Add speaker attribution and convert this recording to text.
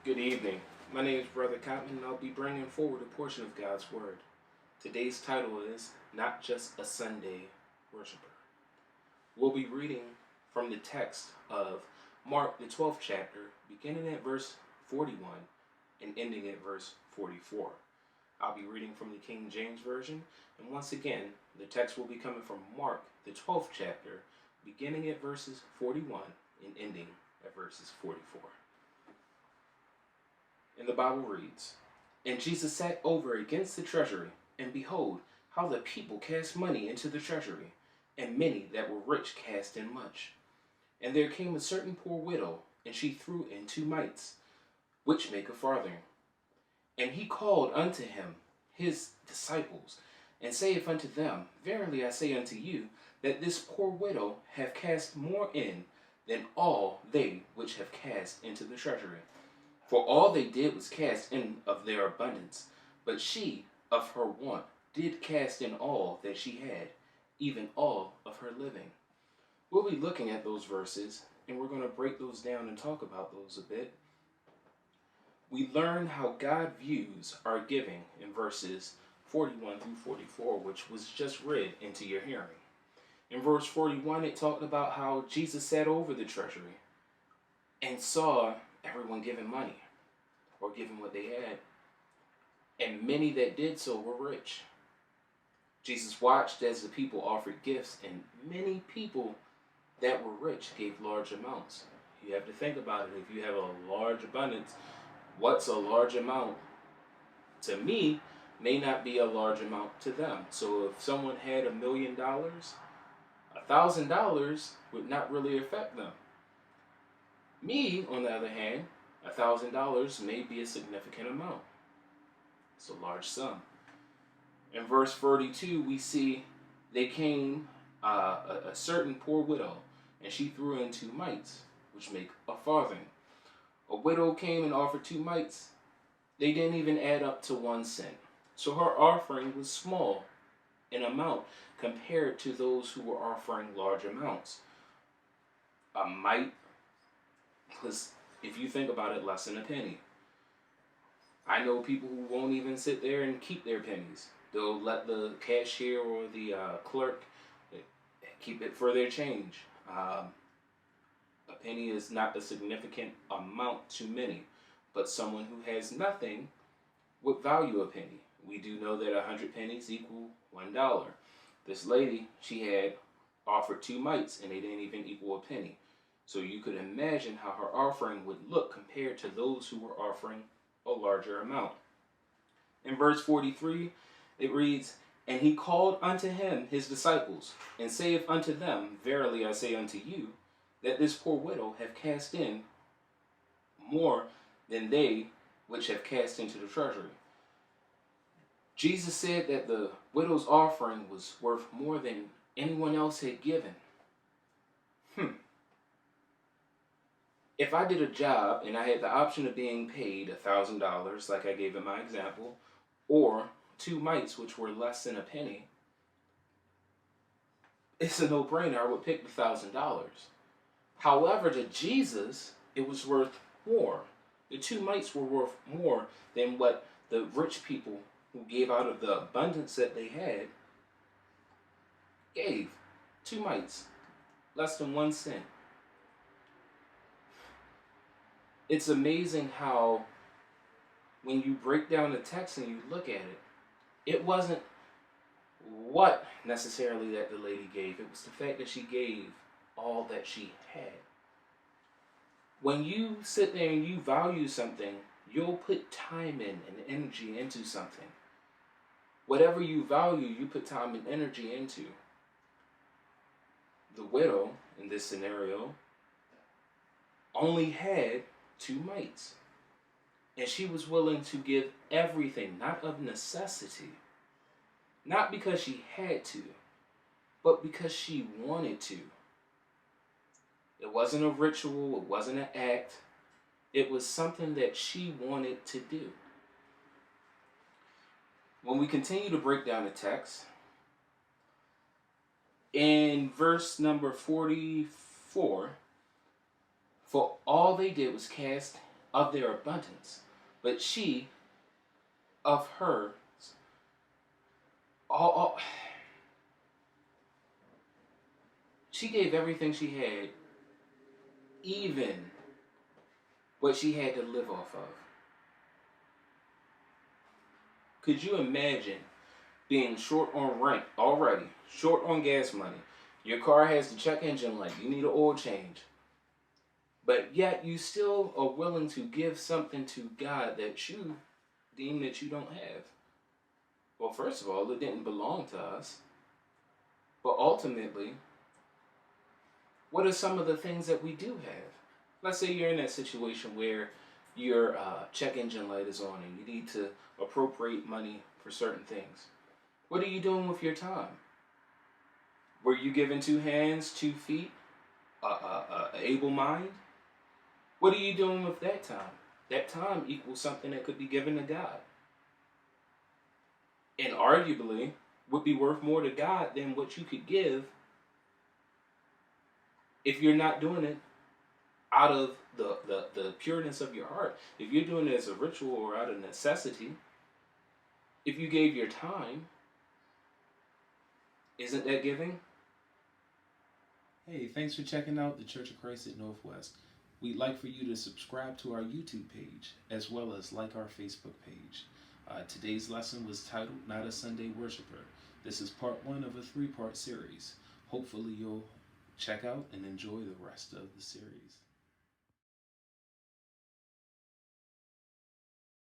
Speaker 1: Good evening. My name is Brother Cottman, and I'll be bringing forward a portion of God's Word. Today's title is Not Just a Sunday Worshiper. We'll be reading from the text of Mark, the 12th chapter, beginning at verse 41 and ending at verse 44. I'll be reading from the King James Version, and once again, the text will be coming from Mark, the 12th chapter, beginning at verses 41 and ending at verses 44. And the Bible reads, And Jesus sat over against the treasury, and behold, how the people cast money into the treasury, and many that were rich cast in much. And there came a certain poor widow, and she threw in 2 mites, which make a farthing. And he called unto him his disciples, and saith unto them, Verily I say unto you, that this poor widow hath cast more in than all they which have cast into the treasury. For all they did was cast in of their abundance, but she of her want did cast in all that she had, even all of her living. We'll be looking at those verses, and we're going to break those down and talk about those a bit. We learn how God views our giving in verses 41 through 44, which was just read into your hearing. In verse 41, it talked about how Jesus sat over the treasury and saw everyone giving money or giving what they had. And many that did so were rich. Jesus watched as the people offered gifts, and many people that were rich gave large amounts. You have to think about it. If you have a large abundance, what's a large amount? To me, may not be a large amount to them. So if someone had $1 million, $1,000 would not really affect them. Me, on the other hand, $1,000 may be a significant amount. It's a large sum. In verse 42, we see they came a certain poor widow, and she threw in 2 mites, which make a farthing. A widow came and offered 2 mites. They didn't even add up to 1 cent. So her offering was small in amount compared to those who were offering large amounts. A mite was, if you think about it, less than a penny. I know people who won't even sit there and keep their pennies. They'll let the cashier or the clerk keep it for their change. A penny is not a significant amount to many, but someone who has nothing would value a penny. We do know that 100 pennies equal $1. This lady, she had offered 2 mites, and they didn't even equal a penny. So you could imagine how her offering would look compared to those who were offering a larger amount. In verse 43, it reads, And he called unto him his disciples, and saith unto them, Verily I say unto you, that this poor widow hath cast in more than they which have cast into the treasury. Jesus said that the widow's offering was worth more than anyone else had given. If I did a job and I had the option of being paid $1,000, like I gave in my example, or 2 mites, which were less than a penny, it's a no-brainer. I would pick the $1,000. However, to Jesus, it was worth more. The 2 mites were worth more than what the rich people who gave out of the abundance that they had gave. 2 mites, less than 1 cent. It's amazing how when you break down the text and you look at it, it wasn't what necessarily that the lady gave. It was the fact that she gave all that she had. When you sit there and you value something, you'll put time in and energy into something. Whatever you value, you put time and energy into. The widow, in this scenario, only had 2 mites. And she was willing to give everything, not of necessity. Not because she had to, but because she wanted to. It wasn't a ritual, it wasn't an act. It was something that she wanted to do. When we continue to break down the text, in verse number 44, for all they did was cast of their abundance, but she of her all she gave everything she had, even what she had to live off of. Could you imagine being short on rent already, short on gas money? Your car has the check engine light, you need an oil change. But yet you still are willing to give something to God that you deem that you don't have. Well, first of all, it didn't belong to us. But ultimately, what are some of the things that we do have? Let's say you're in that situation where your check engine light is on and you need to appropriate money for certain things. What are you doing with your time? Were you given 2 hands, 2 feet, able mind? What are you doing with that time? That time equals something that could be given to God. And arguably would be worth more to God than what you could give if you're not doing it out of the pureness of your heart. If you're doing it as a ritual or out of necessity, if you gave your time, isn't that giving? Hey, thanks for checking out the Church of Christ at Northwest. We'd like for you to subscribe to our YouTube page as well as like our Facebook page. Today's lesson was titled Not a Sunday Worshiper. This is part 1 of a 3-part series. Hopefully you'll check out and enjoy the rest of the series.